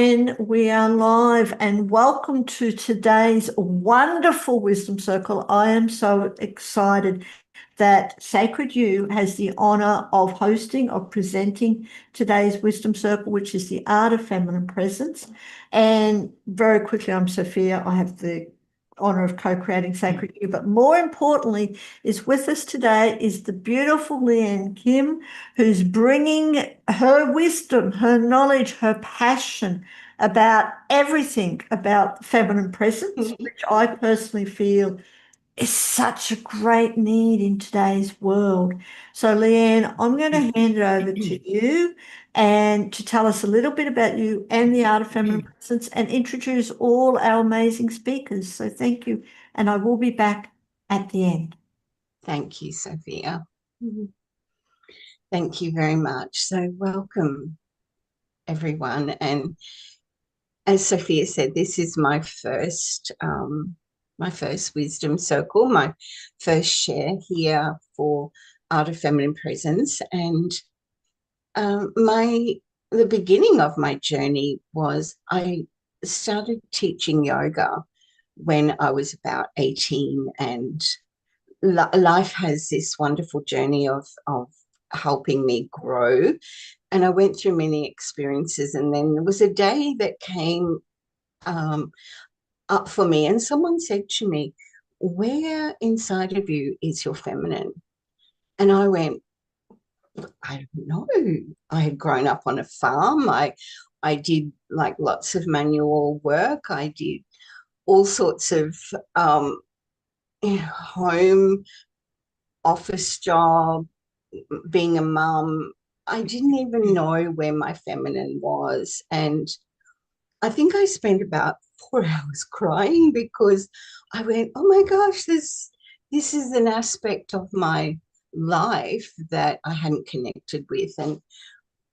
And we are live, and welcome to today's wonderful Wisdom Circle. I am so excited that Sacred You has the honor of hosting, of presenting today's Wisdom Circle, which is the art of feminine presence. And very quickly, I'm Sophia. I have the honor of co-creating Sacred You, but more importantly is with us today is the beautiful Leeann Kime, who's bringing her wisdom, her knowledge, her passion about everything about feminine presence, which I personally feel is such a great need in today's world. So Leeann, I'm going to hand it over to you and to tell us a little bit about you and the art of feminine presence and introduce all our amazing speakers. So thank you. And I will be back at the end. Thank you, Sophia. Thank you very much. So welcome, everyone. And as Sophia said, this is my first wisdom circle, my first share here for Art of Feminine Presence. And the beginning of my journey was I started teaching yoga when I was about 18, and life has this wonderful journey of helping me grow. And I went through many experiences, and then there was a day that came up for me, and someone said to me, where inside of you is your feminine? And I went, I don't know. I had grown up on a farm. I did like lots of manual work. I did all sorts of home office job, being a mum. I didn't even know where my feminine was. And I think I spent about 4 hours crying because I went, oh my gosh, this is an aspect of my life that I hadn't connected with. And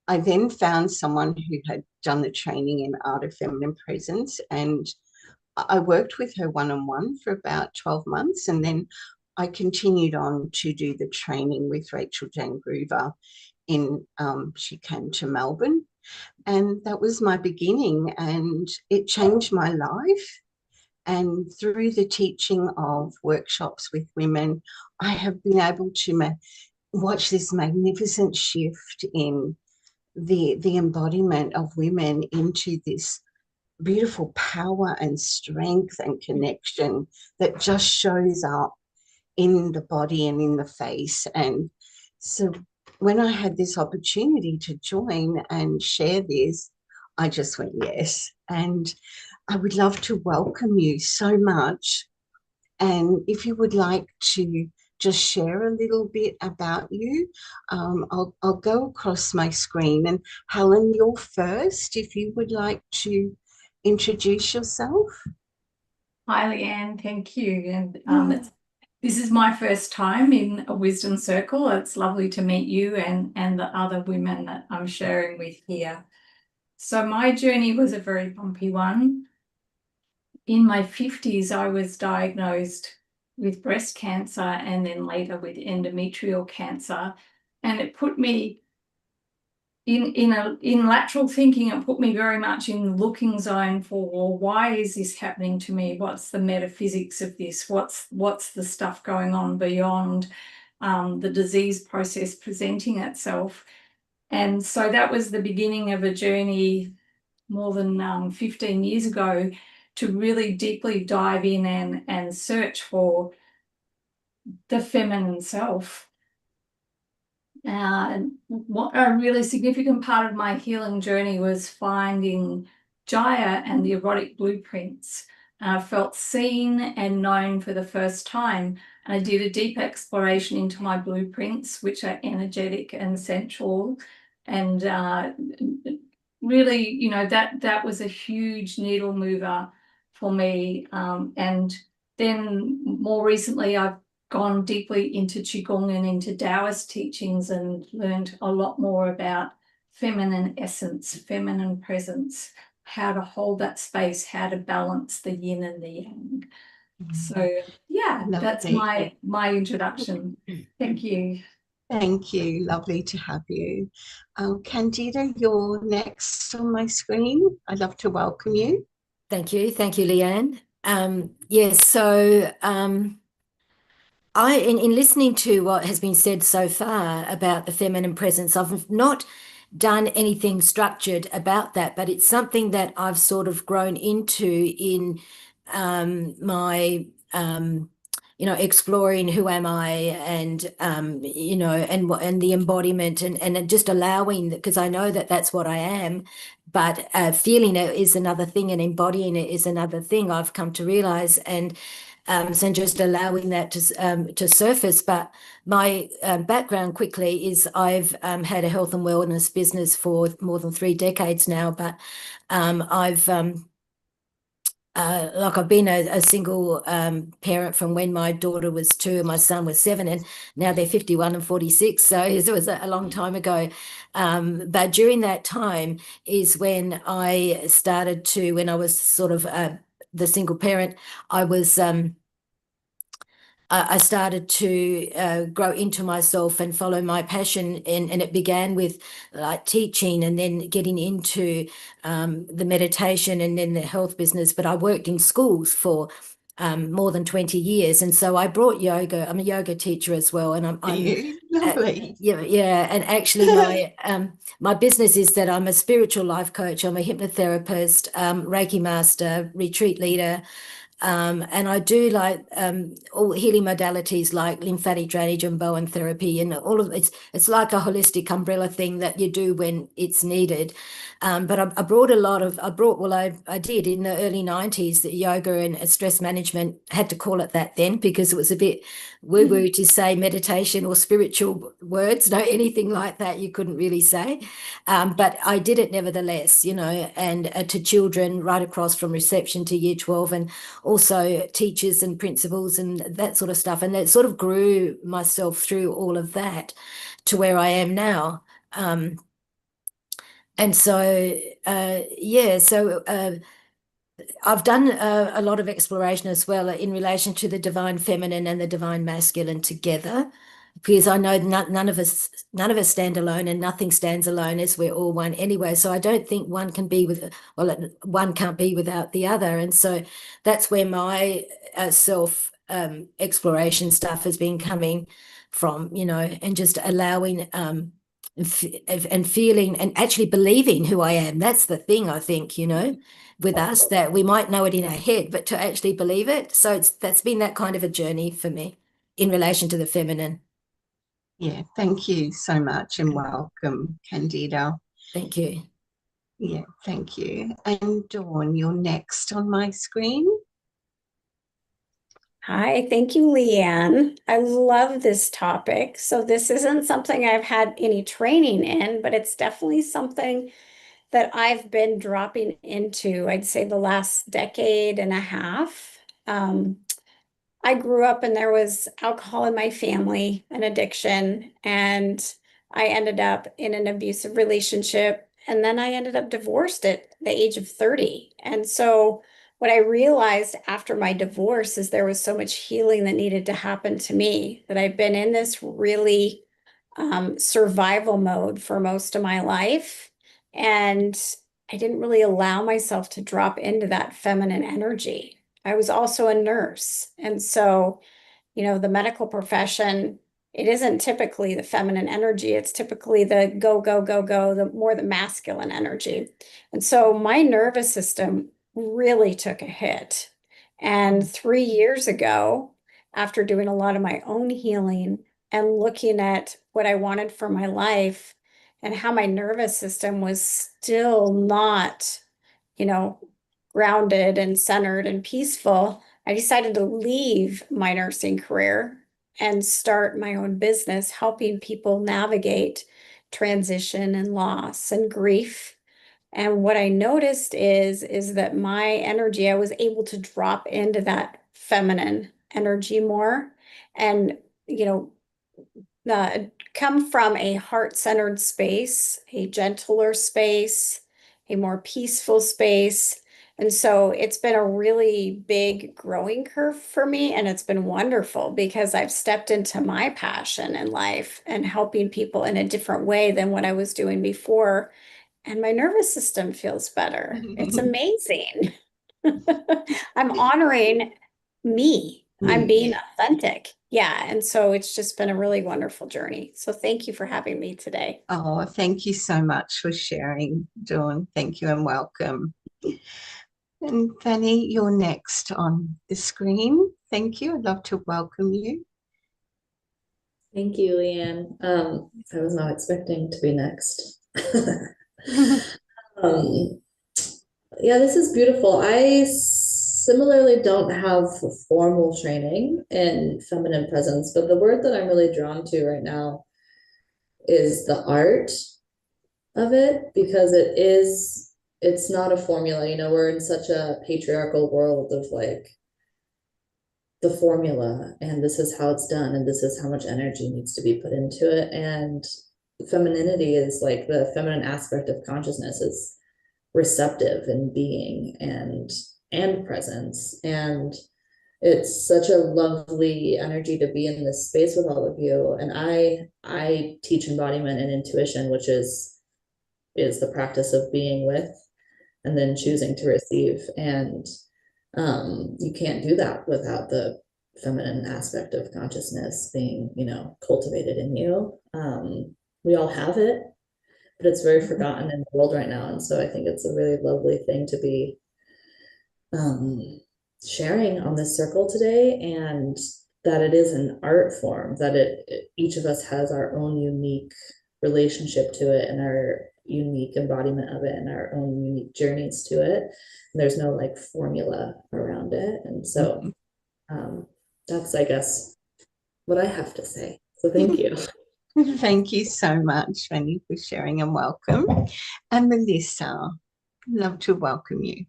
I then found someone who had done the training in Art of Feminine Presence, and I worked with her one-on-one for about 12 months, and then I continued on to do the training with Rachel Jane Groover she came to Melbourne, and that was my beginning, and it changed my life. And through the teaching of workshops with women, I have been able to watch this magnificent shift in the embodiment of women into this beautiful power and strength and connection that just shows up in the body and in the face. And so when I had this opportunity to join and share this, I just went, yes. And I would love to welcome you so much. And if you would like to just share a little bit about you, I'll go across my screen. And Helen, you're first, if you would like to introduce yourself. Hi, Leanne. Thank you. And this is my first time in a wisdom circle. It's lovely to meet you and the other women that I'm sharing with here. So my journey was a very bumpy one. In my 50s, I was diagnosed with breast cancer and then later with endometrial cancer. And it put me in lateral thinking. It put me very much in the looking zone for, well, why is this happening to me? What's the metaphysics of this? What's the stuff going on beyond the disease process presenting itself? And so that was the beginning of a journey more than 15 years ago to really deeply dive in and search for the feminine self. What a really significant part of my healing journey was finding Jaya and the erotic blueprints. I felt seen and known for the first time. And I did a deep exploration into my blueprints, which are energetic and sensual. And really, you know, that was a huge needle mover for me. And then more recently, I've gone deeply into Qigong and into Taoist teachings and learned a lot more about feminine essence, feminine presence, how to hold that space, how to balance the yin and the yang. So yeah, that's my introduction. Thank you. Thank you. Lovely to have you. Candida, you're next on my screen. I'd love to welcome you. Thank you. Thank you, Leanne. Yes, so in listening to what has been said so far about the feminine presence, I've not done anything structured about that, but it's something that I've sort of grown into in my exploring who am I, and and the embodiment, and just allowing, because I know that that's what I am, but feeling it is another thing, and embodying it is another thing, I've come to realize. And just allowing that to surface. But my background quickly is I've had a health and wellness business for more than 3 decades now, but I've I've been a single parent from when my daughter was 2 and my son was 7, and now they're 51 and 46. So it was a long time ago. But during that time is when I started to, when I was sort of the single parent, I started to grow into myself and follow my passion, and it began with like teaching, and then getting into the meditation, and then the health business. But I worked in schools for more than 20 years, and so I brought yoga. I'm a yoga teacher as well, and Lovely. yeah. And actually, my business is that I'm a spiritual life coach. I'm a hypnotherapist, Reiki master, retreat leader. And I do like all healing modalities like lymphatic drainage and Bowen therapy, and all of it's like a holistic umbrella thing that you do when it's needed. But I brought I did in the early 90s that yoga and stress management, had to call it that then because it was a bit woo-woo to say meditation or spiritual words. No, anything like that you couldn't really say. But I did it nevertheless, and to children right across from reception to year 12, and also teachers and principals and that sort of stuff. And it sort of grew myself through all of that to where I am now. And so, I've done a lot of exploration as well in relation to the divine feminine and the divine masculine together, because I know none of us stand alone, and nothing stands alone, as we're all one anyway. So I don't think one can't be without the other. And so that's where my self exploration stuff has been coming from, and just allowing and feeling and actually believing who I am. That's the thing, I think, with us, that we might know it in our head, but to actually believe it. So that's been that kind of a journey for me in relation to the feminine. Yeah, thank you so much, and welcome, Candida. Thank you. Yeah, thank you. And Dawn, you're next on my screen. Hi, thank you, Leanne. I love this topic. So this isn't something I've had any training in, but it's definitely something that I've been dropping into, I'd say the last decade and a half. I grew up and there was alcohol in my family, an addiction, and I ended up in an abusive relationship. And then I ended up divorced at the age of 30. And so what I realized after my divorce is there was so much healing that needed to happen to me, that I've been in this really survival mode for most of my life. And I didn't really allow myself to drop into that feminine energy. I was also a nurse. And so, the medical profession, it isn't typically the feminine energy. It's typically the go, go, go, go, the masculine energy. And so my nervous system really took a hit. And 3 years ago, after doing a lot of my own healing and looking at what I wanted for my life and how my nervous system was still not, grounded and centered and peaceful, I decided to leave my nursing career and start my own business, helping people navigate transition and loss and grief. And what I noticed is that my energy, I was able to drop into that feminine energy more, and come from a heart-centered space, a gentler space, a more peaceful space. And so it's been a really big growing curve for me. And it's been wonderful because I've stepped into my passion in life and helping people in a different way than what I was doing before. And my nervous system feels better. It's amazing. I'm honoring me. I'm being authentic. Yeah. And so it's just been a really wonderful journey. So thank you for having me today. Oh, thank you so much for sharing, Dawn. Thank you and welcome. And Fanny, you're next on the screen. Thank you. I'd love to welcome you. Thank you, Leanne. I was not expecting to be next. Yeah, this is beautiful. I similarly don't have formal training in feminine presence, but the word that I'm really drawn to right now is the art of it, because it's not a formula. You know, we're in such a patriarchal world of like the formula, and this is how it's done, and this is how much energy needs to be put into it. And femininity is like the feminine aspect of consciousness is receptive and being and presence. And it's such a lovely energy to be in this space with all of you. And I teach embodiment and intuition, which is the practice of being with and then choosing to receive. And you can't do that without the feminine aspect of consciousness being, you know, cultivated in you. We all have it, but it's very forgotten in the world right now. And so I think it's a really lovely thing to be sharing on this circle today, and that it is an art form, that each of us has our own unique relationship to it and our unique embodiment of it and our own unique journeys to it. And there's no like formula around it. And so that's, I guess, what I have to say. So thank you. Thank you so much, Fanny, for sharing and welcome. And Melissa, love to welcome you.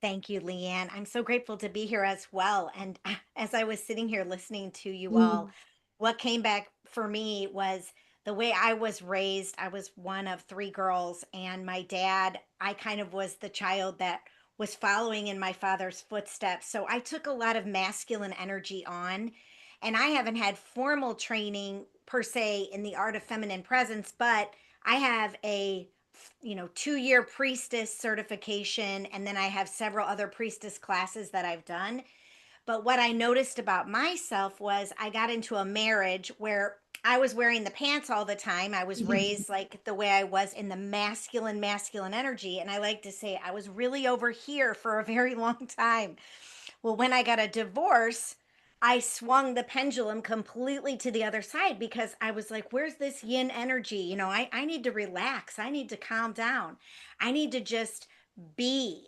Thank you, Leanne. I'm so grateful to be here as well. And as I was sitting here listening to you all, what came back for me was the way I was raised. I was one of three girls, and my dad, I kind of was the child that was following in my father's footsteps. So I took a lot of masculine energy on, and I haven't had formal training per se in the art of feminine presence, but I have a 2-year priestess certification, and then I have several other priestess classes that I've done. But what I noticed about myself was I got into a marriage where I was wearing the pants all the time. I was raised like the way I was in the masculine energy, and I like to say I was really over here for a very long time. Well, when I got a divorce, I swung the pendulum completely to the other side because I was like, where's this yin energy? I need to relax. I need to calm down. I need to just be.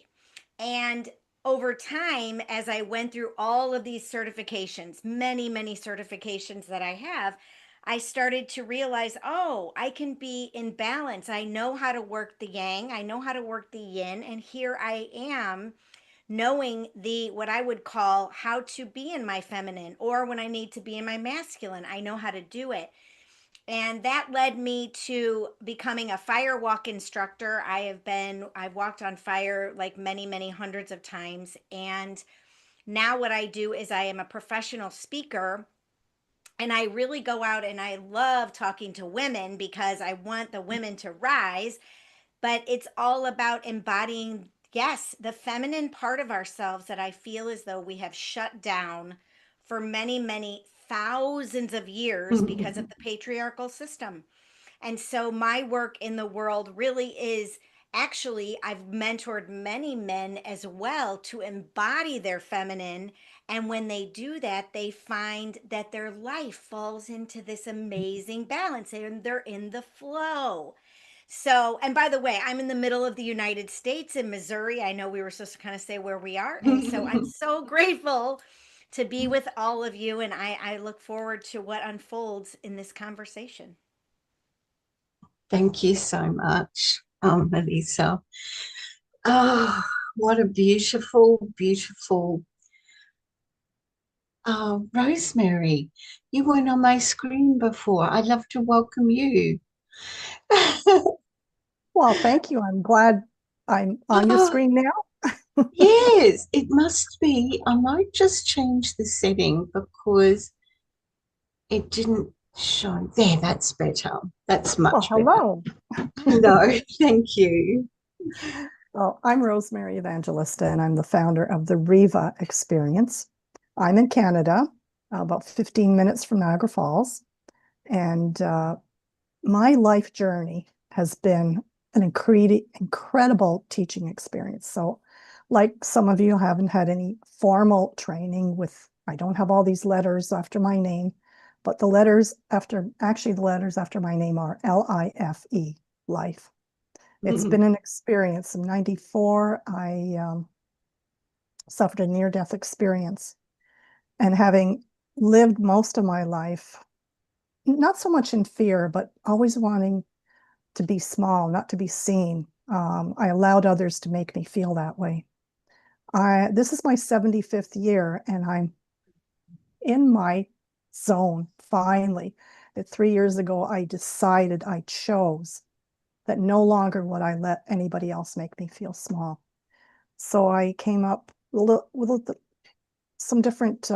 And over time, as I went through all of these certifications, many, many certifications that I have, I started to realize, oh, I can be in balance. I know how to work the yang. I know how to work the yin. And here I am knowing the what I would call how to be in my feminine, or when I need to be in my masculine, I know how to do it. And that led me to becoming a fire walk instructor. I've walked on fire like many, many hundreds of times. And now what I do is I am a professional speaker, and I really go out and I love talking to women because I want the women to rise, but it's all about embodying, yes, the feminine part of ourselves that I feel as though we have shut down for many, many thousands of years because of the patriarchal system. And so my work in the world really is, actually, I've mentored many men as well to embody their feminine. And when they do that, they find that their life falls into this amazing balance and they're in the flow. So, and by the way, I'm in the middle of the United States in Missouri. I know we were supposed to kind of say where we are. And so I'm so grateful to be with all of you. And I look forward to what unfolds in this conversation. Thank you so much, Melissa. Oh, what a beautiful, beautiful. Rosemary, you weren't on my screen before. I'd love to welcome you. Well, thank you. I'm glad I'm on your Oh, screen now. yes, it must be. I might just change the setting because it didn't show. There, that's better. That's Well, much better. hello. Hello, thank you. Well, I'm Rosemary Evangelista, and I'm the founder of the Riva Experience. I'm in Canada, about 15 minutes from Niagara Falls, and my life journey has been an incredible teaching experience. So, like some of you haven't had any formal training with, I don't have all these letters after my name, but the letters after my name are LIFE, life. It's been an experience. In 94, I suffered a near-death experience. And having lived most of my life, not so much in fear, but always wanting to be small, not to be seen, I allowed others to make me feel that way. This is my 75th year, and I'm in my zone finally. That 3 years ago, I decided, I chose that no longer would I let anybody else make me feel small. So I came up with some different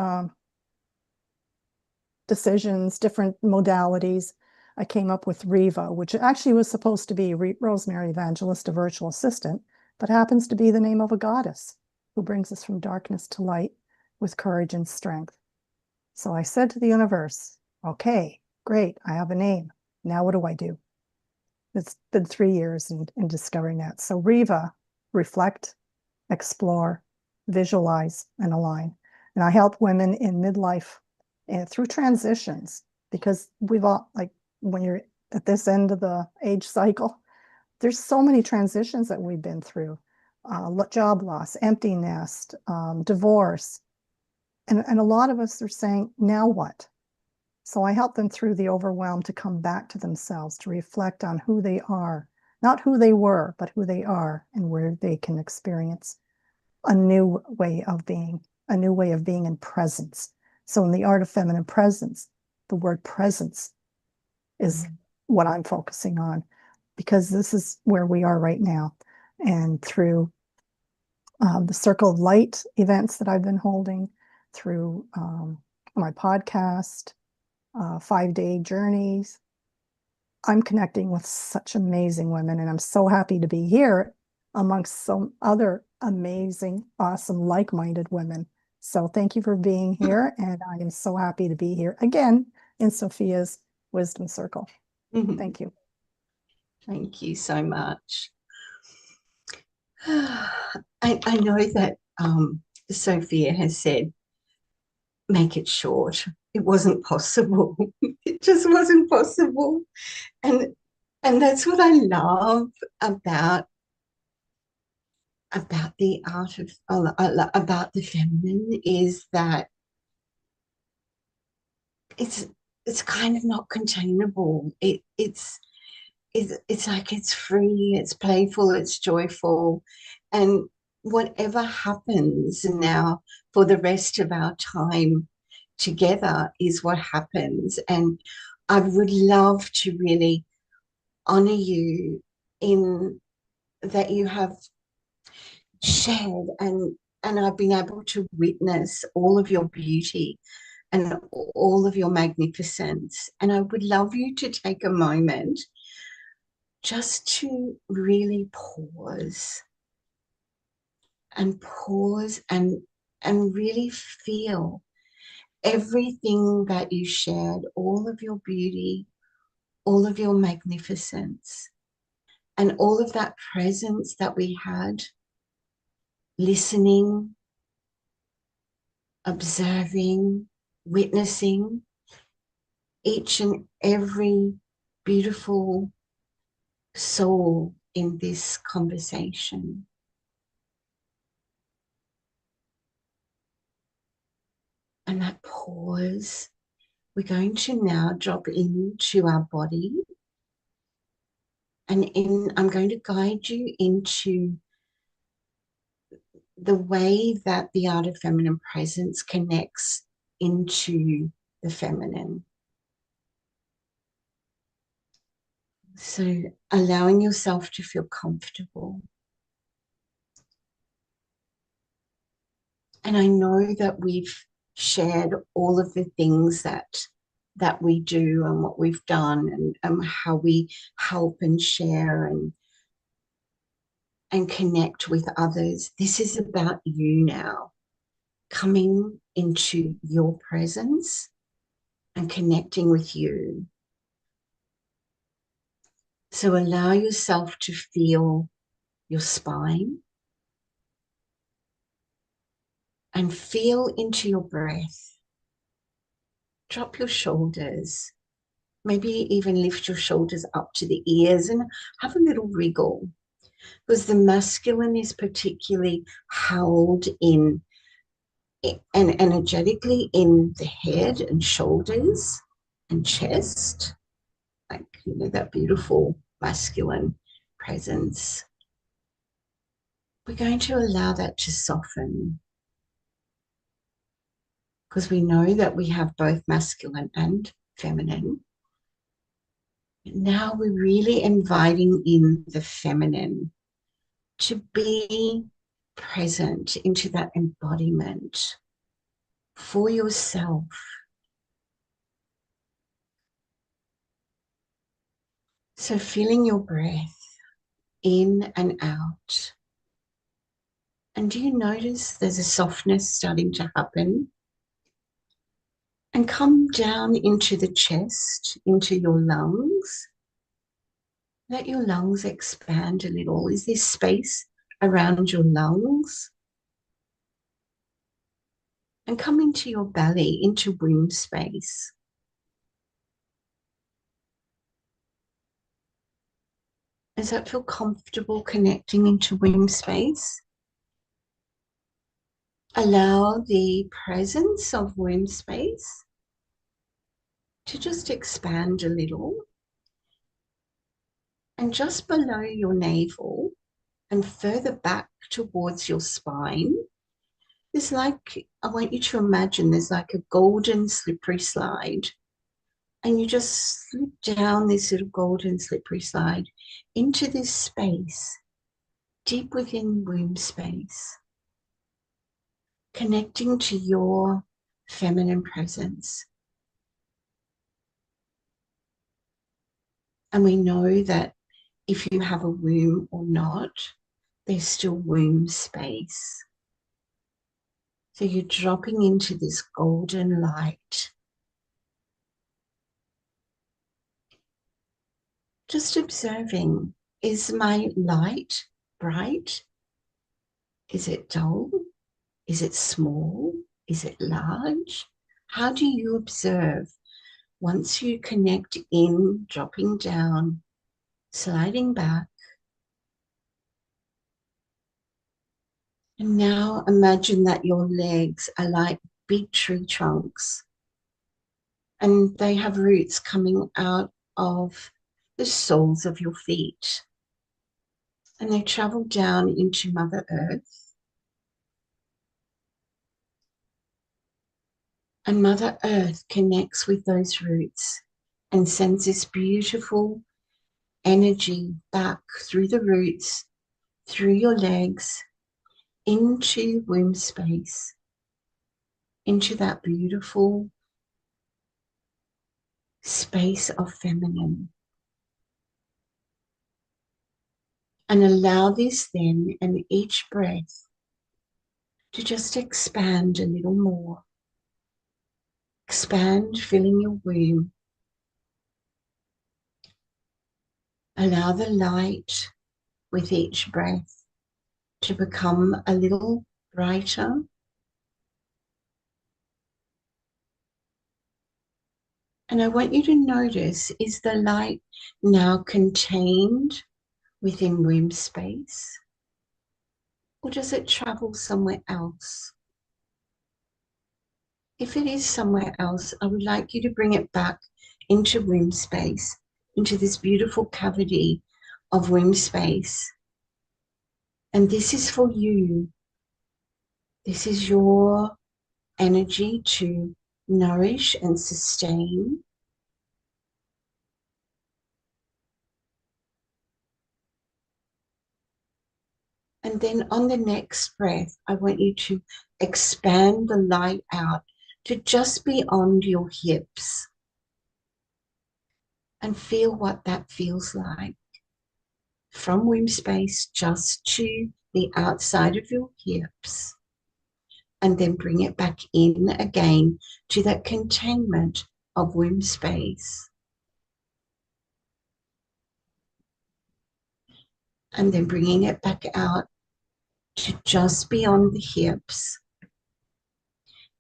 decisions, different modalities. I came up with Riva, which actually was supposed to be Rosemary Evangelista virtual assistant, but happens to be the name of a goddess who brings us from darkness to light with courage and strength. So I said to the universe, okay, great, I have a name. Now what do I do? It's been 3 years in discovering that. So Riva, reflect, explore, visualize, and align. And I help women in midlife and through transitions, because we've all, like, when you're at this end of the age cycle, there's so many transitions that we've been through. Job loss, empty nest, divorce. And a lot of us are saying, now what? So I help them through the overwhelm to come back to themselves, to reflect on who they are, not who they were, but who they are, and where they can experience a new way of being, in presence. So in the art of feminine presence, the word presence is what I'm focusing on, because this is where we are right now. And through the Circle of Light events that I've been holding, through my podcast, 5-day journeys, I'm connecting with such amazing women, and I'm so happy to be here amongst some other amazing, awesome, like-minded women. So thank you for being here, and I am so happy to be here again in Sophia's Wisdom Circle. Thank you. Thank you so much. I know that Sophia has said, make it short. It wasn't possible. It just wasn't possible. And that's what I love about the art of about the feminine, is that it's kind of not containable. It's like it's free, it's playful, it's joyful, and whatever happens now for the rest of our time together is what happens. And I would love to really honor you in that you have shared, and I've been able to witness all of your beauty and all of your magnificence. And I would love you to take a moment just to really pause and really feel everything that you shared, all of your beauty, all of your magnificence, and all of that presence that we had, listening, observing, witnessing each and every beautiful soul in this conversation. And that pause, we're going to now drop into our body. And I'm going to guide you into the way that the art of feminine presence connects into the feminine. So allowing yourself to feel comfortable. And I know that we've shared all of the things that we do and what we've done, and how we help and share and connect with others. This is about you now, coming into your presence and connecting with you. So allow yourself to feel your spine and feel into your breath. Drop your shoulders. Maybe even lift your shoulders up to the ears and have a little wriggle, because the masculine is particularly held in and energetically in the head and shoulders and chest, like, you know, that beautiful masculine presence. We're going to allow that to soften, because we know that we have both masculine and feminine. Now we're really inviting in the feminine to be present into that embodiment for yourself. So feeling your breath in and out. And do you notice there's a softness starting to happen? And come down into the chest, into your lungs. Let your lungs expand a little. Is there space around your lungs? And come into your belly, into womb space. Does that feel comfortable connecting into womb space? Allow the presence of womb space to just expand a little. And just below your navel and further back towards your spine, there's like, I want you to imagine there's like a golden slippery slide. And you just slip down this little golden slippery slide into this space, deep within womb space, connecting to your feminine presence. And we know that if you have a womb or not, there's still womb space. So you're dropping into this golden light. Just observing, is my light bright? Is it dull? Is it small? Is it large? How do you observe once you connect in, dropping down, sliding back? And now imagine that your legs are like big tree trunks, and they have roots coming out of the soles of your feet. And they travel down into Mother Earth. And Mother Earth connects with those roots and sends this beautiful energy back through the roots, through your legs, into womb space, into that beautiful space of feminine. And allow this then, and each breath, to just expand a little more. Expand, filling your womb. Allow the light with each breath to become a little brighter. And I want you to notice, is the light now contained within womb space? Or does it travel somewhere else? If it is somewhere else, I would like you to bring it back into womb space, into this beautiful cavity of womb space. And this is for you. This is your energy to nourish and sustain. And then on the next breath, I want you to expand the light out to just beyond your hips and feel what that feels like. From womb space just to the outside of your hips, and then bring it back in again to that containment of womb space. And then bringing it back out to just beyond the hips.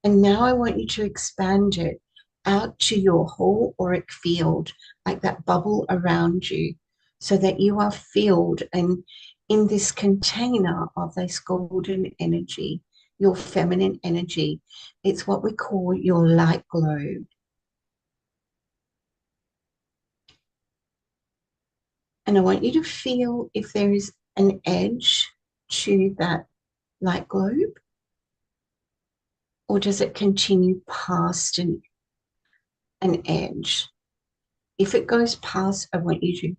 And now I want you to expand it out to your whole auric field, like that bubble around you, so that you are filled and in this container of this golden energy, your feminine energy. It's what we call your light globe. And I want you to feel if there is an edge to that light globe, or does it continue past an edge? If it goes past, I want you to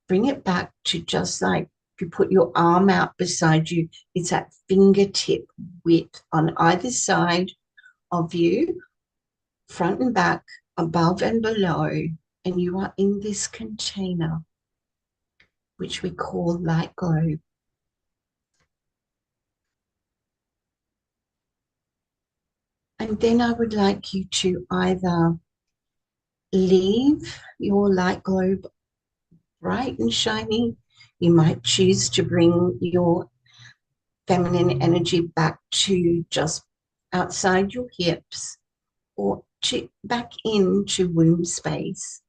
bring it back to just like if you put your arm out beside you, it's that fingertip width on either side of you, front and back, above and below, and you are in this container, which we call light globe. And then I would like you to either leave your light globe bright and shiny. You might choose to bring your feminine energy back to just outside your hips, or to back into womb space.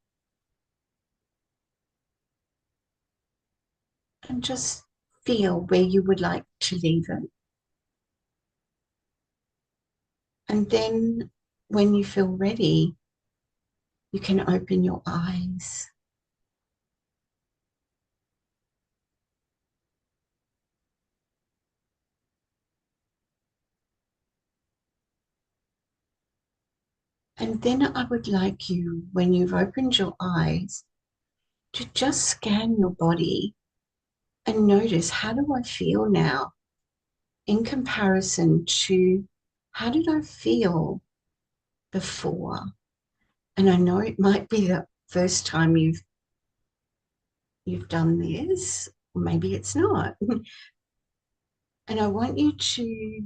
And just feel where you would like to leave it. And then when you feel ready, you can open your eyes. And then I would like you, when you've opened your eyes, to just scan your body and notice, how do I feel now in comparison to how did I feel before? And I know it might be the first time you've done this, or maybe it's not. And I want you to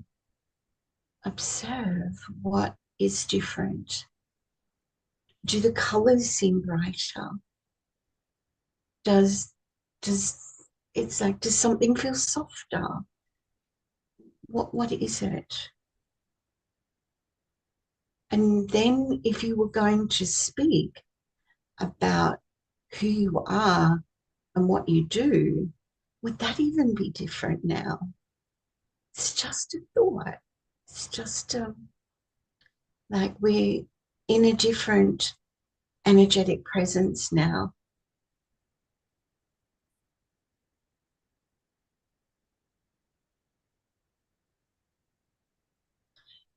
observe what is different. Do the colors seem brighter? Does something feel softer? What is it? And then if you were going to speak about who you are and what you do, would that even be different now? It's just a thought. It's just like we're in a different energetic presence now.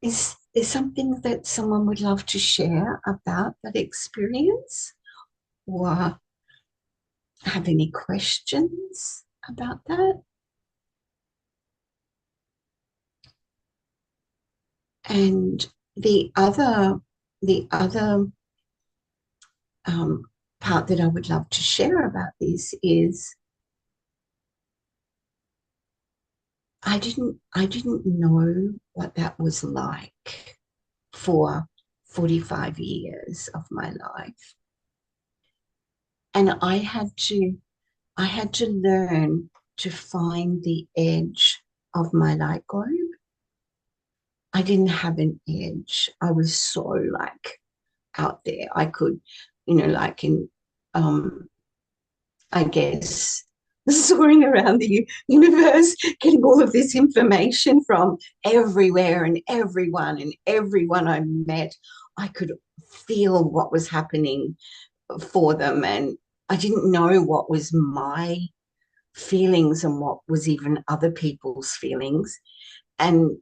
Is there something that someone would love to share about that experience, or have any questions about that? And the other part that I would love to share about this is I didn't know what that was like for 45 years of my life. And I had to learn to find the edge of my light globe. I didn't have an edge. I was so like out there. I could, like in I guess soaring around the universe, getting all of this information from everywhere and everyone I met. I could feel what was happening for them, and I didn't know what was my feelings and what was even other people's feelings. And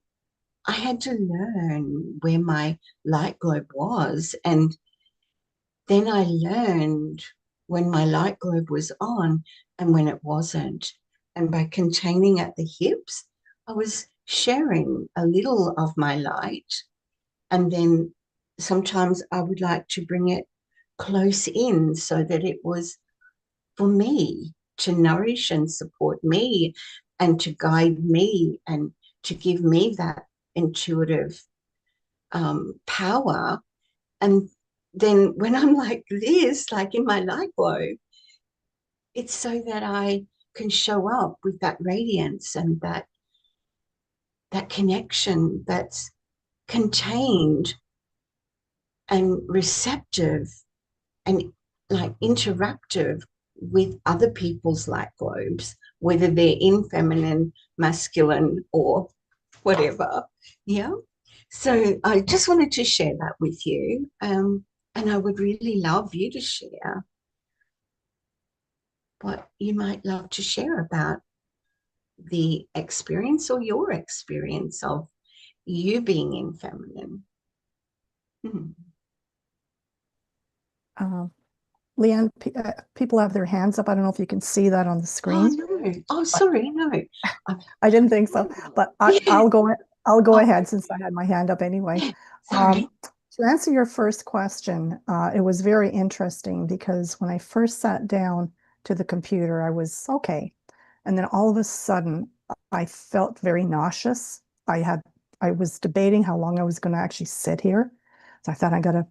I had to learn where my light globe was. And then I learned when my light globe was on and when it wasn't. And by containing at the hips, I was sharing a little of my light. And then sometimes I would like to bring it close in so that it was for me to nourish and support me and to guide me and to give me that intuitive power. And then when I'm like this, like in my light glow, it's so that I can show up with that radiance and that connection that's contained and receptive and like interactive with other people's light globes, whether they're in feminine, masculine, or whatever. Yeah. So I just wanted to share that with you. And I would really love you to share what you might love to share about the experience or your experience of you being in feminine. Leanne, people have their hands up. I don't know if you can see that on the Oh, screen. no. Oh, sorry. No. I didn't think so, but I'll go ahead since I had my hand up anyway. Sorry. To answer your first question, it was very interesting because when I first sat down to the computer, I was okay. And then all of a sudden, I felt very nauseous. I was debating how long I was going to actually sit here. So I thought I got to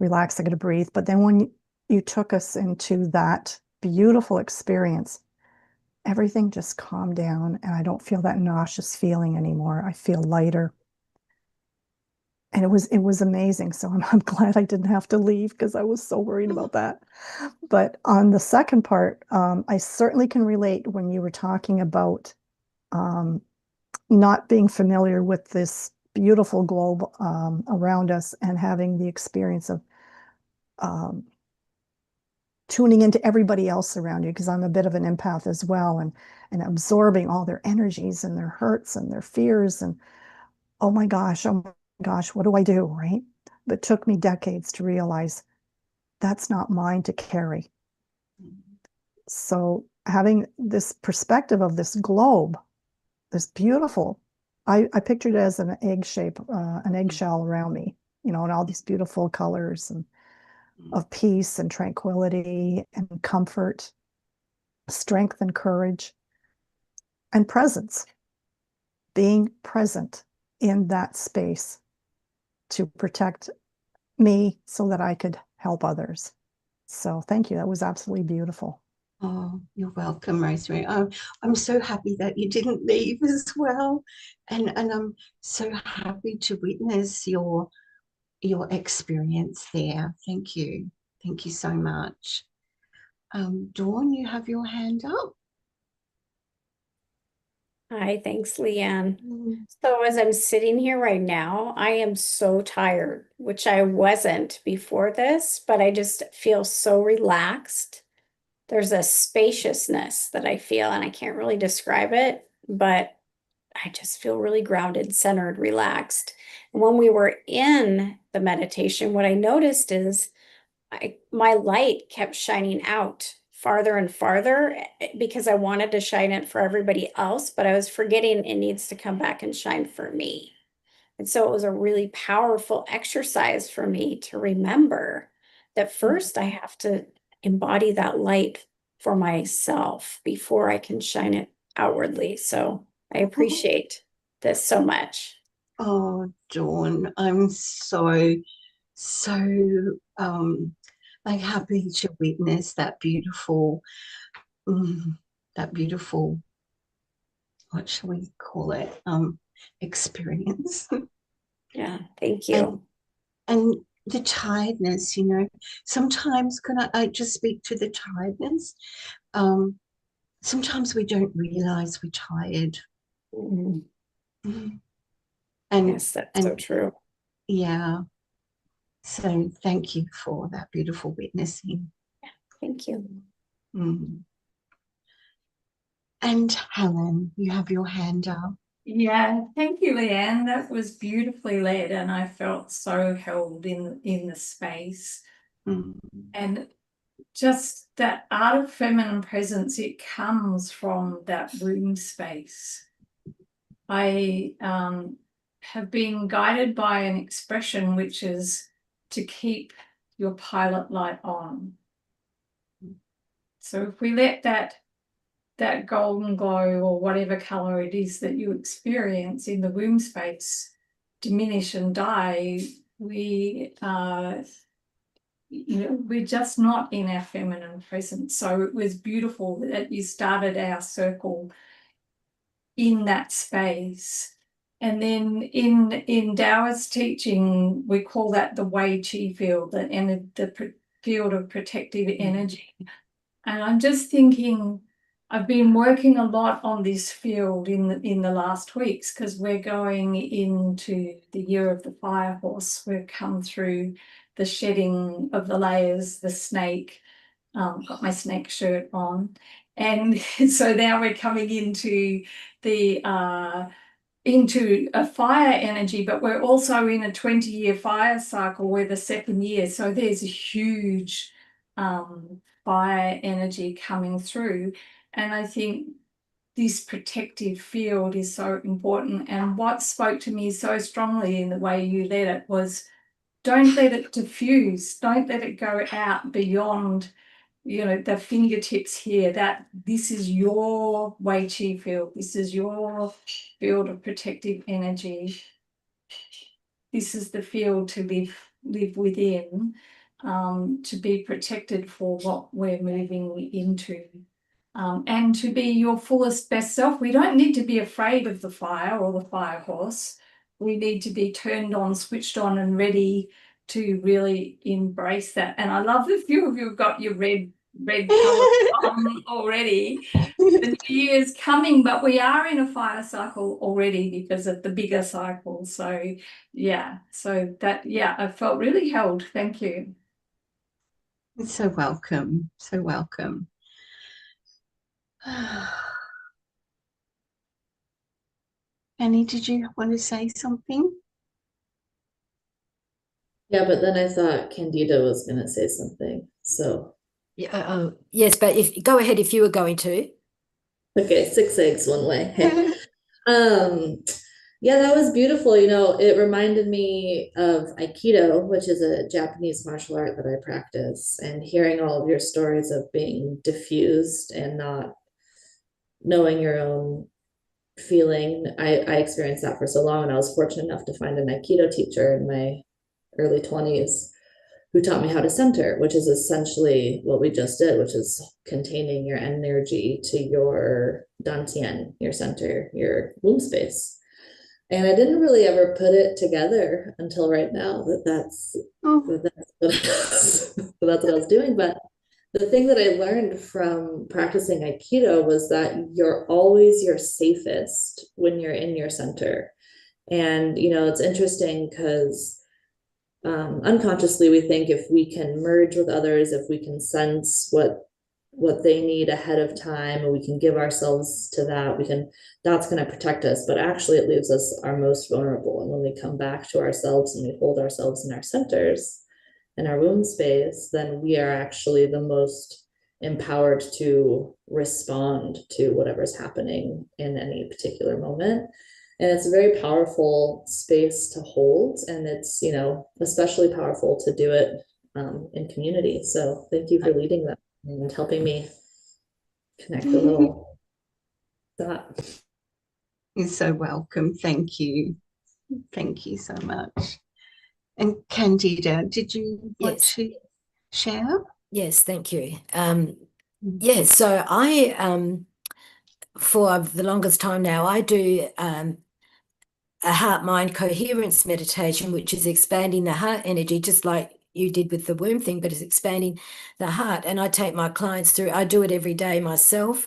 relax, I got to breathe. But then when you took us into that beautiful experience, everything just calmed down and I don't feel that nauseous feeling anymore. I feel lighter. And it was amazing. So I'm glad I didn't have to leave because I was so worried about that. But on the second part, I certainly can relate when you were talking about not being familiar with this beautiful globe around us and having the experience of tuning into everybody else around you, because I'm a bit of an empath as well, and absorbing all their energies and their hurts and their fears and oh my gosh, what do I do, right? But it took me decades to realize that's not mine to carry. So having this perspective of this globe, this beautiful, I pictured it as an egg shape, an eggshell around me, you know, and all these beautiful colors and of peace and tranquility and comfort, strength and courage, and presence, being present in that space to protect me so that I could help others. So thank you. That was absolutely beautiful. Oh, you're welcome, Rosemary. I'm so happy that you didn't leave as well. And I'm so happy to witness your experience there. Thank you. Thank you so much. Dawn, you have your hand up. Hi, thanks, Leanne. So as I'm sitting here right now, I am so tired, which I wasn't before this, but I just feel so relaxed. There's a spaciousness that I feel, and I can't really describe it, but I just feel really grounded, centered, relaxed. And when we were in the meditation, what I noticed is my light kept shining out farther and farther because I wanted to shine it for everybody else, but I was forgetting it needs to come back and shine for me. And so it was a really powerful exercise for me to remember that first I have to embody that light for myself before I can shine it outwardly. So I appreciate this so much. Oh, Dawn, I'm so like happy to witness that beautiful, that beautiful, what shall we call it? Experience. Yeah, thank you. And the tiredness, you know, sometimes can I just speak to the tiredness? Sometimes we don't realize we're tired. Mhm. And Yes, that's so true. yeah. So thank you for that beautiful witnessing. Thank you. And Helen, you have your hand up. Yeah, thank you, Leanne. That was beautifully led, and I felt so held in the space. And just that art of feminine presence, it comes from that room space. I have been guided by an expression which is to keep your pilot light on. So if we let that golden glow or whatever color it is that you experience in the womb space diminish and die, we we're just not in our feminine presence. So it was beautiful that you started our circle in that space. And then in Taoist teaching, we call that the Wei Qi field, the field of protective energy. And I'm just thinking, I've been working a lot on this field in the last weeks, because we're going into the year of the fire horse. We've come through the shedding of the layers, the snake, got my snake shirt on. And so now we're coming into into a fire energy, but we're also in a 20-year fire cycle. We're the second year. So there's a huge fire energy coming through. And I think this protective field is so important. And what spoke to me so strongly in the way you led it was, don't let it diffuse. Don't let it go out beyond, the fingertips here. That this is your Wei Qi field. This is your field of protective energy. This is the field to live within, to be protected for what we're moving into. And to be your fullest best self. We don't need to be afraid of the fire or the fire horse. We need to be turned on, switched on, and ready to really embrace that. And I love the few of you have got your red colour on already. The new year's coming, but we are in a fire cycle already because of the bigger cycle. So yeah, I felt really held. Thank you. You're so welcome. So welcome. Annie, did you want to say something? Yeah, but then I thought Candida was going to say something. So Yeah, yes, but go ahead if you were going to. okay, 6 eggs one way. Yeah, that was beautiful. It reminded me of Aikido, which is a Japanese martial art that I practice, and hearing all of your stories of being diffused and not knowing your own feeling. I experienced that for so long, and I was fortunate enough to find an Aikido teacher in my early 20s who taught me how to center, which is essentially what we just did, which is containing your energy to your dantian, your center, your womb space. And I didn't really ever put it together until right now that's what I was doing. But the thing that I learned from practicing Aikido was that you're always your safest when you're in your center. And, it's interesting because unconsciously we think if we can merge with others, if we can sense what they need ahead of time, and we can give ourselves to that's going to protect us. But actually it leaves us our most vulnerable. And when we come back to ourselves and we hold ourselves in our centers, in our womb space, then we are actually the most empowered to respond to whatever's happening in any particular moment. And it's a very powerful space to hold. And it's, especially powerful to do it in community. So thank you for leading that and helping me connect a little dot. You're so welcome. Thank you. Thank you so much. And Candida, did you want to share? Yes, thank you. Yes, so I, for the longest time now, I do a heart-mind coherence meditation, which is expanding the heart energy, just like you did with the womb thing, but it's expanding the heart. And I take my clients through, I do it every day myself.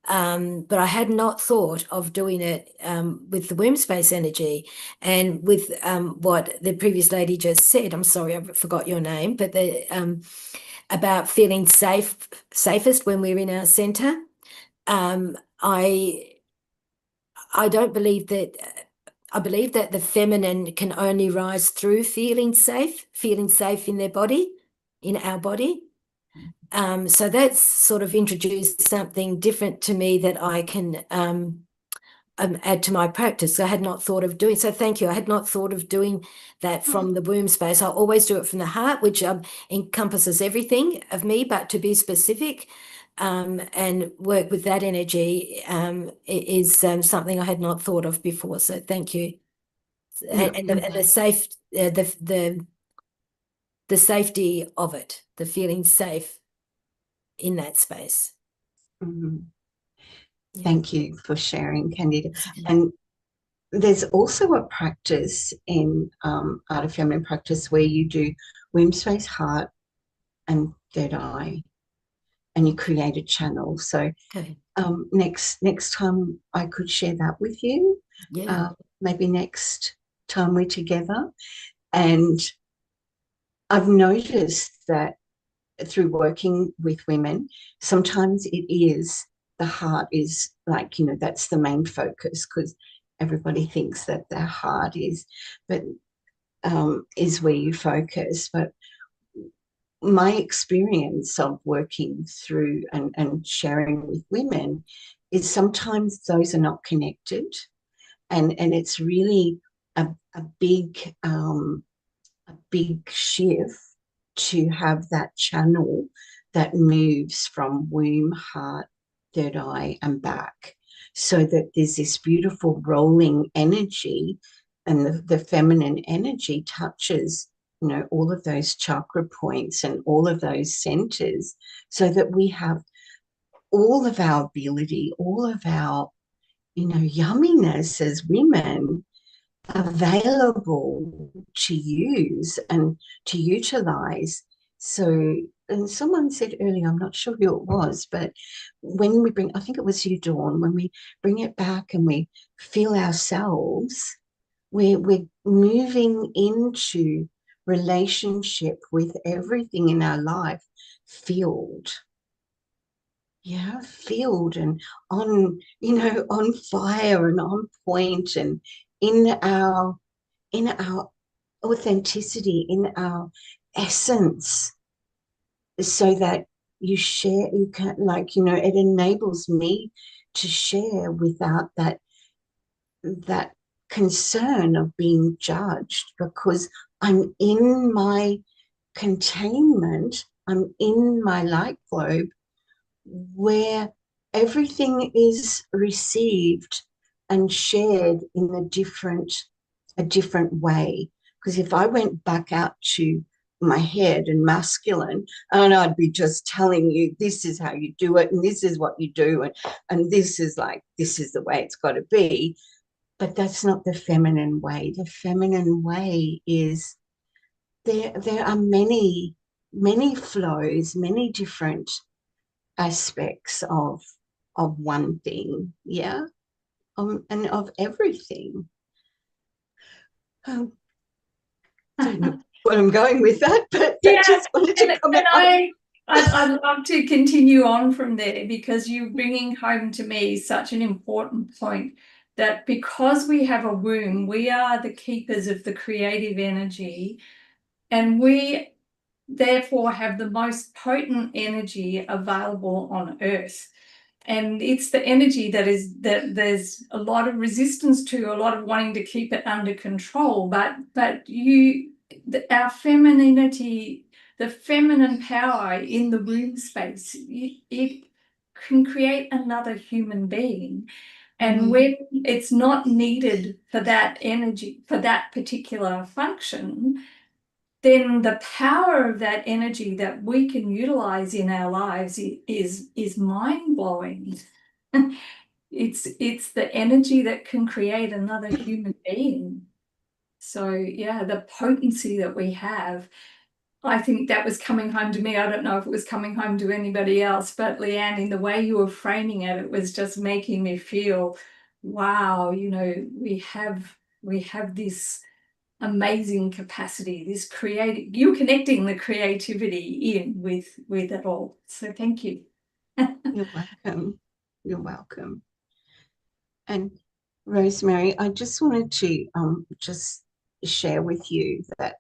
But I had not thought of doing it with the womb space energy, and with what the previous lady just said. I'm sorry, I forgot your name, but about feeling safest when we're in our center. I don't believe that. I believe that the feminine can only rise through feeling safe in their body, in our body. So that's sort of introduced something different to me that I can add to my practice. I had not thought of doing, so thank you. I had not thought of doing that from the womb space. I always do it from the heart, which encompasses everything of me, but to be specific and work with that energy is something I had not thought of before. So thank you. And the safe, the safety of it, the feeling safe in that space. Mm-hmm. Yeah. Thank you for sharing, Candida. And there's also a practice in Art of Feminine practice where you do womb space, heart, and third eye, and you create a channel. So Okay. next time I could share that with you. Yeah. Maybe next time we're together. And I've noticed that through working with women, sometimes it is the heart is like, you know, that's the main focus, because everybody thinks that their heart is, but is where you focus. But my experience of working through and sharing with women is sometimes those are not connected, and it's really a big shift to have that channel that moves from womb, heart, third eye, and back, so that there's this beautiful rolling energy, and the feminine energy touches, you know, all of those chakra points and all of those centers, so that we have all of our ability, all of our, you know, yumminess as women available to use and to utilize. So, and someone said earlier, I'm not sure who it was, but when we bring, I think it was you, Dawn, when we bring it back and we feel ourselves, we're moving into relationship with everything in our life filled. Yeah, filled and on, you know, on fire and on point, and in our authenticity, in our essence, so that you share, you can, like, you know, it enables me to share without that concern of being judged, because I'm in my containment, I'm in my light globe, where everything is received and shared in a different way. Because if I went back out to my head and masculine, and I'd be just telling you, this is how you do it, and this is what you do, and this is the way it's got to be. But that's not the feminine way. The feminine way is there are many flows, many different aspects of one thing, yeah, and of everything. I don't know where I'm going with that, but I just wanted to comment. I'd love to continue on from there, because you're bringing home to me such an important point, that because we have a womb, we are the keepers of the creative energy, and we therefore have the most potent energy available on earth. And it's the energy that there's a lot of resistance to, a lot of wanting to keep it under control. But our femininity, the feminine power in the womb space, it can create another human being. And when it's not needed for that energy, for that particular function, then the power of that energy that we can utilize in our lives is mind-blowing. It's the energy that can create another human being. So yeah, the potency that we have, I think that was coming home to me. I don't know if it was coming home to anybody else, but Leeann, in the way you were framing it, it was just making me feel, wow, you know, we have this amazing capacity, this creative, you connecting the creativity in with it all. So thank you. You're welcome. You're welcome. And Rosemary, I just wanted to just share with you that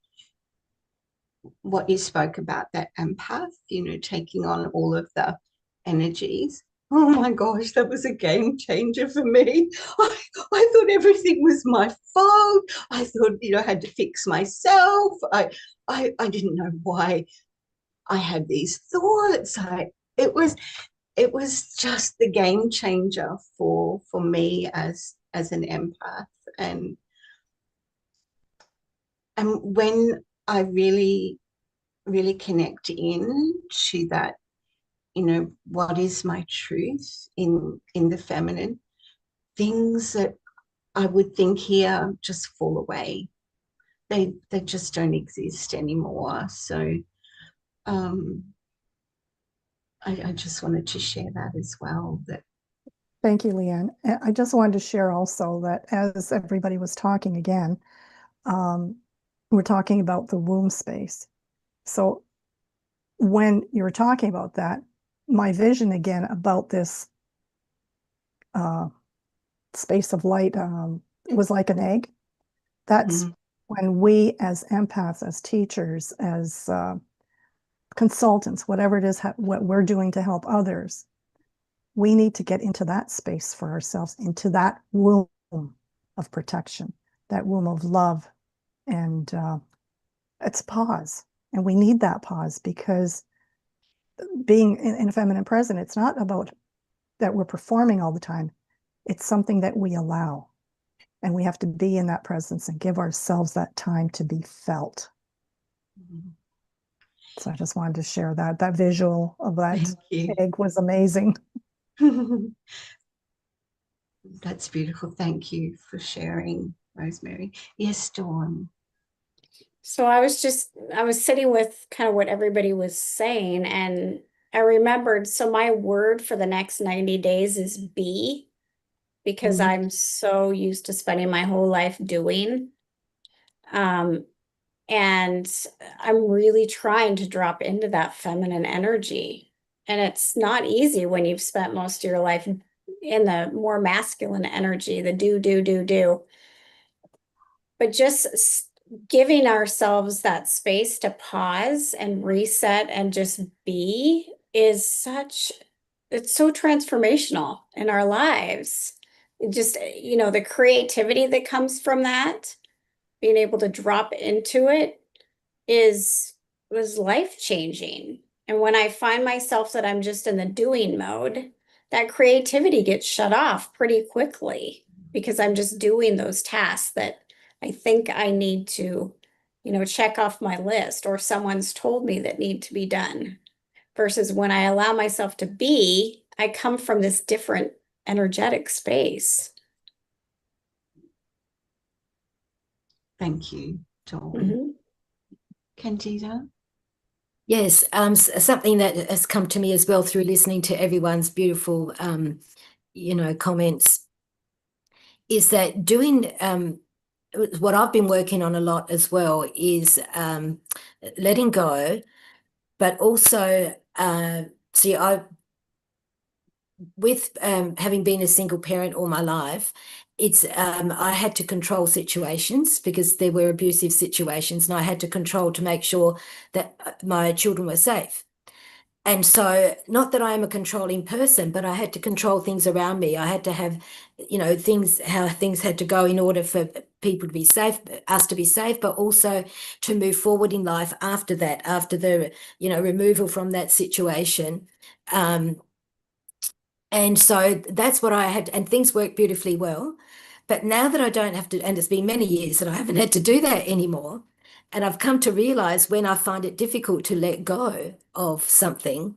what you spoke about, that empath, you know, taking on all of the energies, Oh my gosh, that was a game changer for me. I thought everything was my fault. I thought, I had to fix myself. I didn't know why I had these thoughts. It was just the game changer for me as an empath. And when I really, really connect in to that, what is my truth in the feminine, things that I would think here just fall away. They just don't exist anymore. So I just wanted to share that as well. Thank you, Leanne. I just wanted to share also that as everybody was talking again, we're talking about the womb space. So when you were talking about that, my vision again about this space of light was like an egg. That's when we as empaths, as teachers, as consultants, whatever it is, what we're doing to help others, we need to get into that space for ourselves, into that womb of protection, that womb of love. And it's pause. And we need that pause, because being in a feminine present, it's not about that we're performing all the time. It's something that we allow. And we have to be in that presence and give ourselves that time to be felt. So I just wanted to share that. That visual of that egg was amazing. That's beautiful. Thank you for sharing, Rosemary. Yes, Dawn. So I was sitting with kind of what everybody was saying, and I remembered, so my word for the next 90 days is be, because I'm so used to spending my whole life doing. And I'm really trying to drop into that feminine energy. And it's not easy when you've spent most of your life in the more masculine energy, the do. But just giving ourselves that space to pause and reset and just be is it's so transformational in our lives. It just, the creativity that comes from that, being able to drop into it was life-changing. And when I find myself that I'm just in the doing mode, that creativity gets shut off pretty quickly, because I'm just doing those tasks that I think I need to, check off my list, or someone's told me that need to be done. Versus when I allow myself to be, I come from this different energetic space. Thank you, Dawn. Candida? Yes, something that has come to me as well through listening to everyone's beautiful, comments, is that doing what I've been working on a lot as well is letting go, but also with having been a single parent all my life, it's I had to control situations because there were abusive situations, and I had to control to make sure that my children were safe. And so, not that I am a controlling person, but I had to control things around me. I had to have, how things had to go in order for people to be safe, us to be safe, but also to move forward in life after that, after the, removal from that situation. And so that's what I had, and things worked beautifully well. But now that I don't have to, and it's been many years that I haven't had to do that anymore, and I've come to realize when I find it difficult to let go of something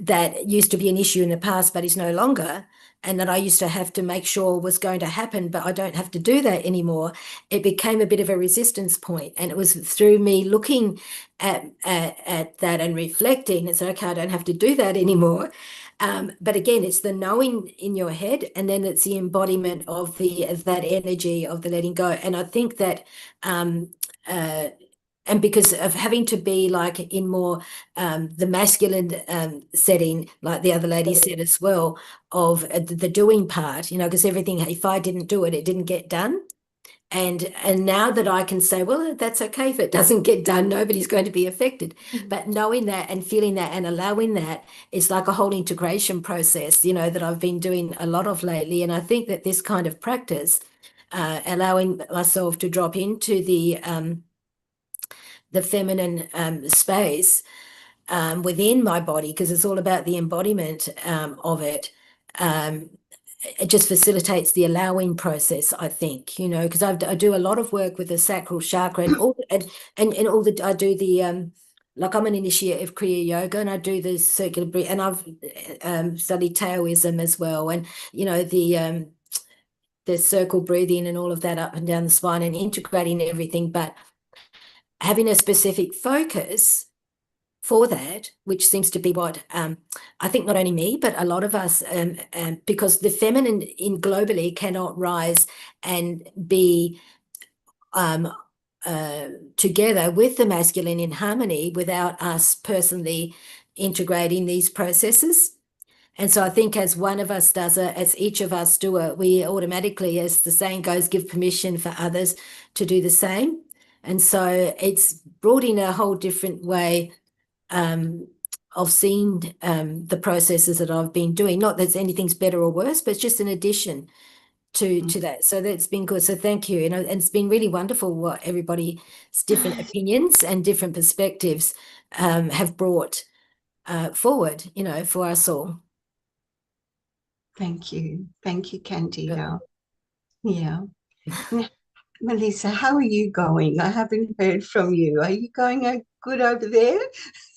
that used to be an issue in the past but is no longer, and that I used to have to make sure was going to happen, but I don't have to do that anymore, it became a bit of a resistance point. And it was through me looking at that and reflecting, it's okay, I don't have to do that anymore. But again, it's the knowing in your head, and then it's the embodiment of that energy of the letting go. And I think that and because of having to be like in more the masculine setting, like the other lady said as well, of the doing part, because everything, if I didn't do it, it didn't get done. And now that I can say, well, that's okay if it doesn't get done, nobody's going to be affected. But knowing that and feeling that and allowing that is like a whole integration process, you know, that I've been doing a lot of lately. And I think that this kind of practice, allowing myself to drop into the feminine space within my body, because it's all about the embodiment of it. It just facilitates the allowing process, I think, you know, because I do a lot of work with the sacral chakra and all I do the like I'm an initiate of Kriya Yoga, and I do the circular breath, and I've studied Taoism as well, and you know the circle breathing and all of that up and down the spine and integrating everything, but having a specific focus for that, which seems to be what I think not only me, but a lot of us, because the feminine in globally cannot rise and be together with the masculine in harmony without us personally integrating these processes. And so I think as one of us does it, as each of us do it, we automatically, as the saying goes, give permission for others to do the same. And so it's brought in a whole different way of seeing the processes that I've been doing. Not that anything's better or worse, but it's just an addition to that. So that's been good. So thank you. And it's been really wonderful what everybody's different opinions and different perspectives have brought forward, you know, for us all. Thank you. Thank you, Candida. Yeah. Melissa, how are you going? I haven't heard from you. Are you going good over there?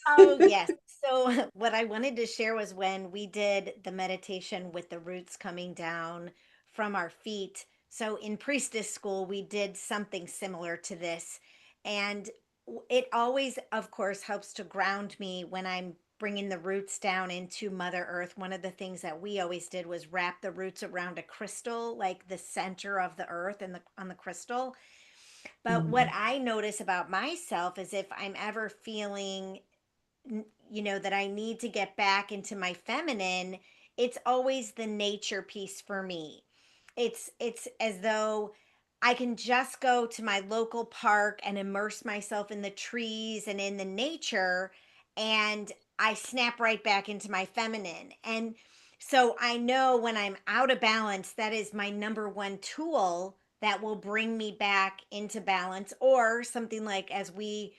Oh, yes. So, what I wanted to share was when we did the meditation with the roots coming down from our feet. So, in priestess school, we did something similar to this. And it always, of course, helps to ground me when I'm bringing the roots down into Mother Earth. One of the things that we always did was wrap the roots around a crystal, like the center of the earth and on the crystal. But what I notice about myself is if I'm ever feeling that I need to get back into my feminine, it's always the nature piece for me. It's as though I can just go to my local park and immerse myself in the trees and in the nature, and I snap right back into my feminine. And so I know when I'm out of balance, that is my number one tool that will bring me back into balance, or something like, as we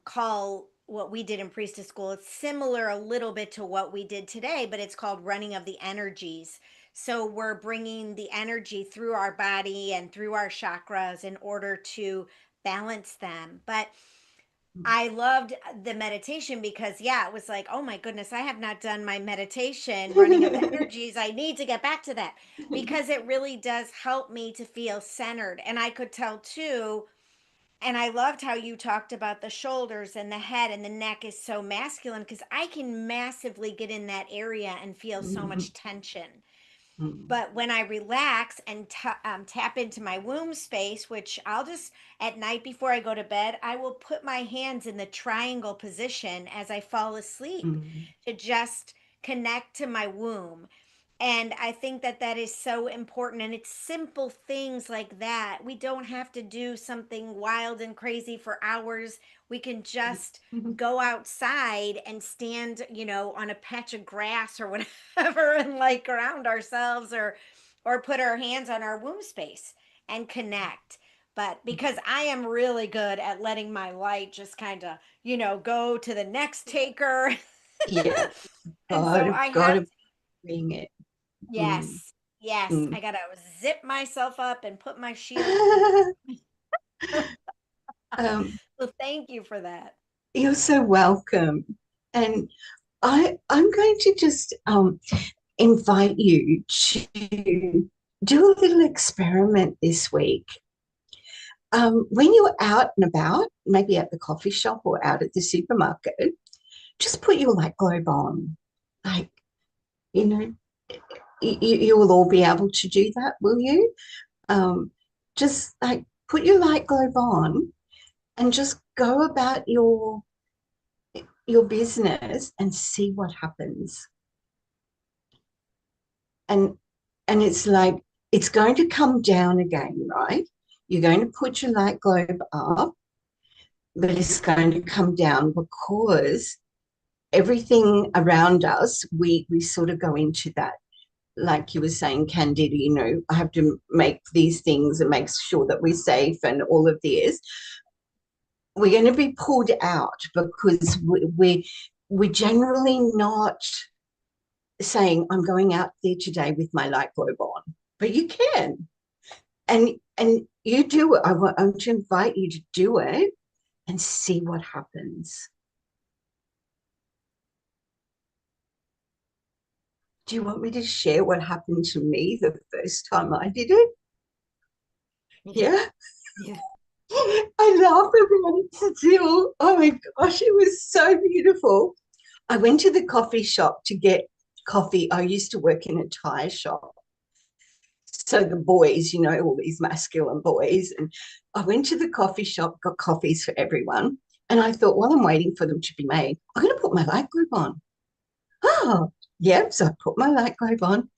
call what we did in priestess school. It's similar a little bit to what we did today, but it's called running of the energies. So we're bringing the energy through our body and through our chakras in order to balance them. But I loved the meditation because, yeah, it was like, oh my goodness, I have not done my meditation, running of energies. I need to get back to that because it really does help me to feel centered. And I could tell too, and I loved how you talked about the shoulders and the head and the neck is so masculine, because I can massively get in that area and feel so much tension. But when I relax and tap into my womb space, which I'll just, at night before I go to bed, I will put my hands in the triangle position as I fall asleep to just connect to my womb. And I think that that is so important. And it's simple things like that. We don't have to do something wild and crazy for hours. We can just go outside and stand, on a patch of grass or whatever and like ground ourselves, or put our hands on our womb space and connect. But because I am really good at letting my light just kind of, go to the next taker. Yeah. And so I Got have to bring it. Yes. Yes. Mm. I gotta zip myself up and put my shield. So thank you for that. You're so welcome. And I'm going to just invite you to do a little experiment this week. When you're out and about, maybe at the coffee shop or out at the supermarket, just put your light globe on. Like, you will all be able to do that, will you? Just like put your light globe on and just go about your business and see what happens. And it's like it's going to come down again, right? You're going to put your light globe up, but it's going to come down because everything around us, we sort of go into that, like you were saying, Candida, you know, I have to make these things and make sure that we're safe and all of this. We're going to be pulled out because we're generally not saying, I'm going out there today with my light globe on, but you can. And you do it. I want to invite you to do it and see what happens. Do you want me to share what happened to me the first time I did it? Yeah. Yeah. I laugh about it still. Oh my gosh, it was so beautiful. I went to the coffee shop to get coffee. I used to work in a tire shop. So the boys, you know, all these masculine boys. And I went to the coffee shop, got coffees for everyone. And I thought, while I'm waiting for them to be made, I'm going to put my light globe on. Oh, yep. So I put my light globe on.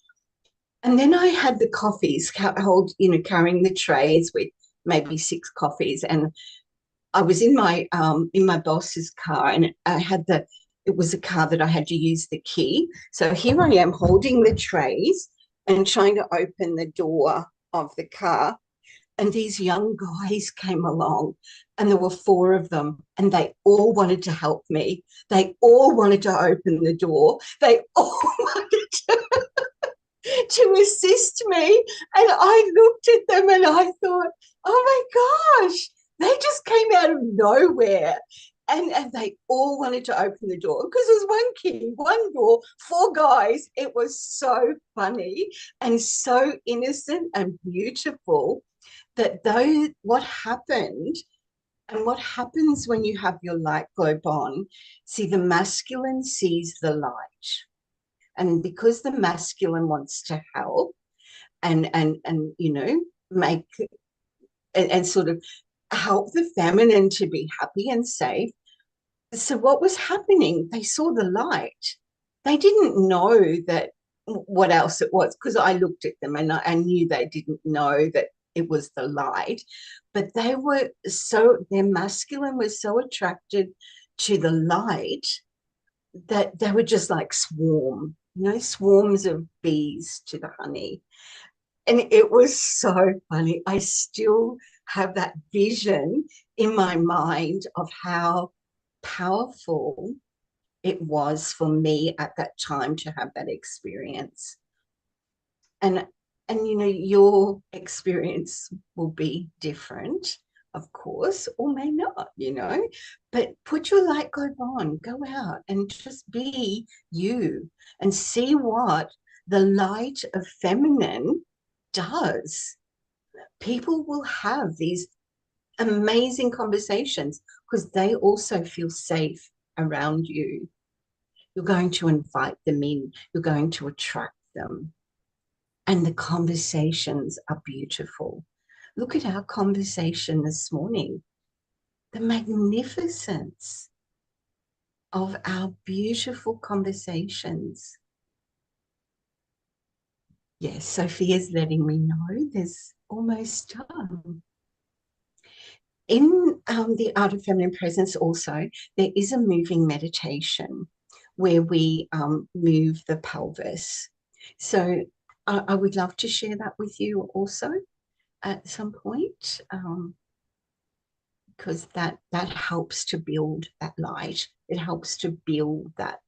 And then I had the coffees, carrying the trays with maybe 6 coffees. And I was in my boss's car, and it was a car that I had to use the key. So here I am holding the trays and trying to open the door of the car. And these young guys came along, and there were 4 of them, and they all wanted to help me. They all wanted to open the door. They all wanted to assist me. And I looked at them and I thought, oh my gosh, they just came out of nowhere. And they all wanted to open the door because there's one key, one door, 4 guys. It was so funny and so innocent and beautiful that what happened and what happens when you have your light globe on, see, the masculine sees the light. And because the masculine wants to help and you know, make and sort of help the feminine to be happy and safe. So what was happening? They saw the light. They didn't know that what else it was, because I looked at them and I knew they didn't know that it was the light. But their masculine was so attracted to the light that they were just like swarms of bees to the honey. And it was so funny. I still have that vision in my mind of how powerful it was for me at that time to have that experience. And you know, your experience will be different, of course, or may not, you know, but put your light globe on, go out and just be you and see what the light of feminine does. People will have these amazing conversations because they also feel safe around you. You're going to invite them in, you're going to attract them. And the conversations are beautiful. Look at our conversation this morning. The magnificence of our beautiful conversations. Yes, Sophia's letting me know there's almost done. In the Art of Feminine Presence also, there is a moving meditation where we move the pelvis. So I would love to share that with you also at some point, because that helps to build that light. It helps to build that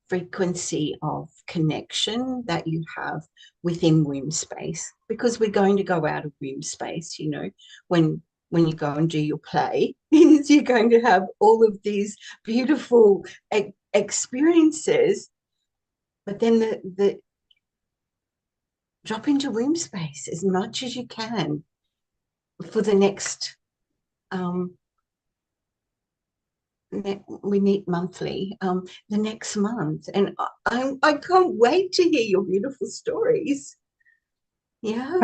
frequency of connection that you have within womb space, because we're going to go out of womb space, you know, when you go and do your play, you're going to have all of these beautiful experiences, but then the drop into womb space as much as you can for the next we meet monthly, the next month, and I can't wait to hear your beautiful stories. Yeah,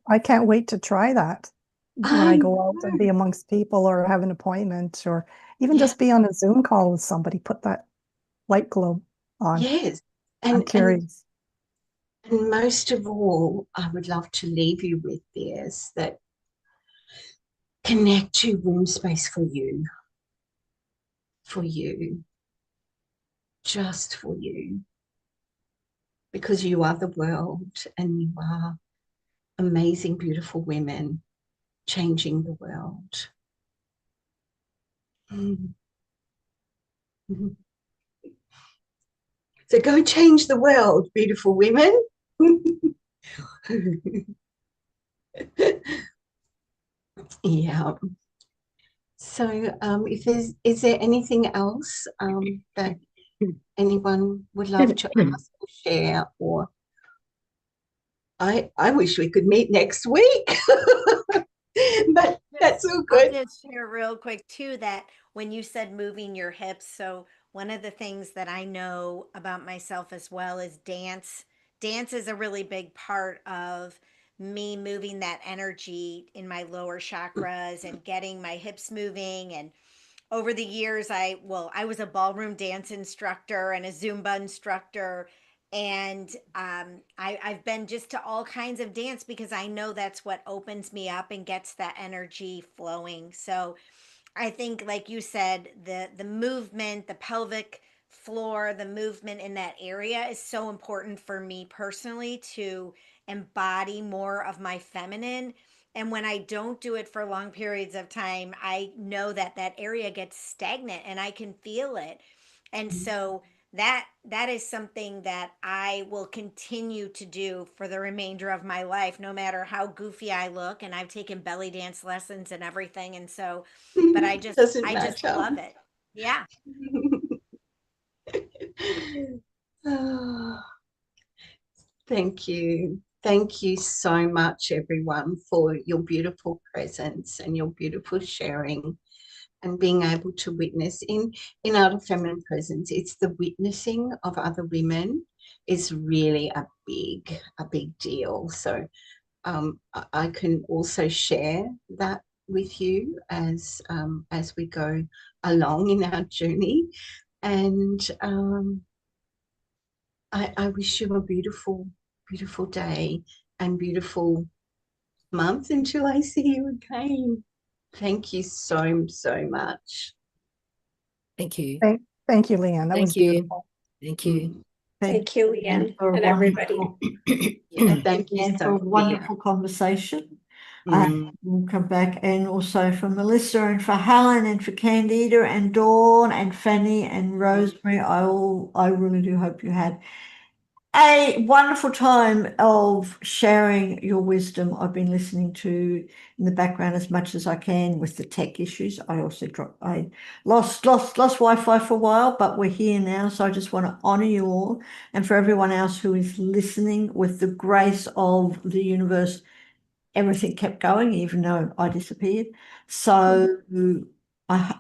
I can't wait to try that when I go out and be amongst people or have an appointment, or even just be on a Zoom call with somebody. Put that light globe on. Yes, I'm curious. And most of all, I would love to leave you with this, that connect to womb space for you, just for you, because you are the world and you are amazing, beautiful women changing the world. So go change the world, beautiful women. Yeah. So is there anything else that anyone would love to ask or share? Or I wish we could meet next week. But that's all I'll good. just share real quick too that when you said moving your hips, so one of the things that I know about myself as well is dance. Dance is a really big part of me moving that energy in my lower chakras and getting my hips moving. And over the years, I was a ballroom dance instructor and a Zumba instructor. And I've been just to all kinds of dance because I know that's what opens me up and gets that energy flowing. So I think, like you said, the movement, the pelvic floor, the movement in that area is so important for me personally to embody more of my feminine. And when I don't do it for long periods of time, I know that that area gets stagnant and I can feel it. And so that is something that I will continue to do for the remainder of my life, no matter how goofy I look. And I've taken belly dance lessons and everything. And so but Doesn't I just matter. love it. Yeah. Oh, thank you. Thank you so much, everyone, for your beautiful presence and your beautiful sharing and being able to witness in Art of Feminine Presence. It's the witnessing of other women is really a big deal. So I can also share that with you as we go along in our journey. And I wish you a beautiful, beautiful day and beautiful month until I see you again. Thank you so, so much. Thank you. Thank you, Leanne. That was Thank you. beautiful. Thank you. Thank you, Leanne, for a and everybody. Yeah, thank you, and for a Sophia. wonderful conversation. Mm. We'll come back, and also for Melissa and for Helen and for Candida and Dawn and Fanny and Rosemary. I really do hope you had a wonderful time of sharing your wisdom. I've been listening to in the background as much as I can with the tech issues. I lost Wi-Fi for a while, but we're here now. So I just want to honor you all, and for everyone else who is listening, with the grace of the universe, everything kept going, even though I disappeared. So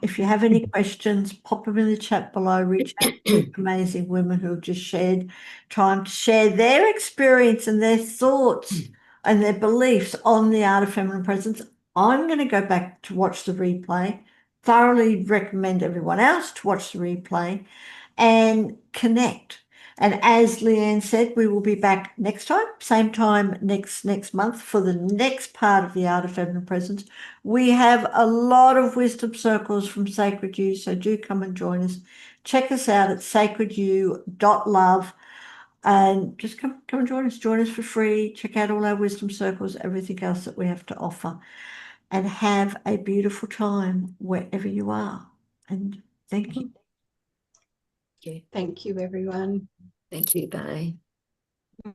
if you have any questions, pop them in the chat below. Reach out to these amazing women who have just shared time to share their experience and their thoughts and their beliefs on the Art of Feminine Presence. I'm going to go back to watch the replay. Thoroughly recommend everyone else to watch the replay and connect. And as Leanne said, we will be back next time next month for the next part of the Art of Feminine Presence. We have a lot of wisdom circles from Sacred You, so do come and join us. Check us out at sacredyou.love and just come and join us. Join us for free. Check out all our wisdom circles, everything else that we have to offer, and have a beautiful time wherever you are. And thank you. Okay. Thank you, everyone. Thank you. Bye.